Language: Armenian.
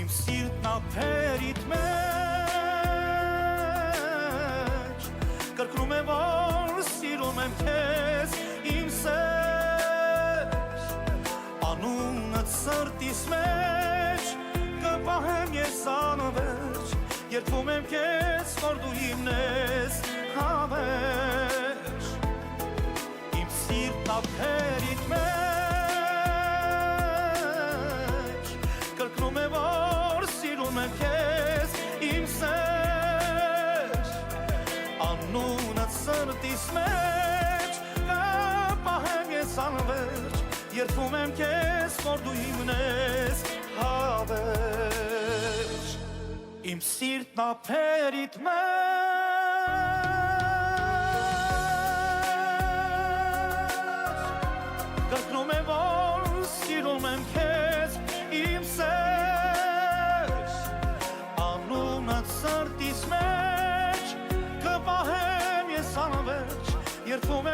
Իմ սիրտն ափերիդ մեջ կրկնում է որ սիրում եմ քեզ իմ սեր անունդ սրտիս մեջ կպահեմ ես անվերջ երդվում եմ քեզ որ դու իմն ես հավերժ Իմ սիրտն ափերիդ մեջ կրկնում է որ սիրում եմ քեզ իմ սեր անունդ սրտիս մեջ կպահեմ ես անվերջ երդվում եմ քեզ որ դու իմն ես հավերժ Իմ սիրտն ափերիդ մեջ կրկնում է որ սիրում եմ քեզ իմ սեր անունդ սրտիս մեջ կպահեմ ես անվերջ երդվում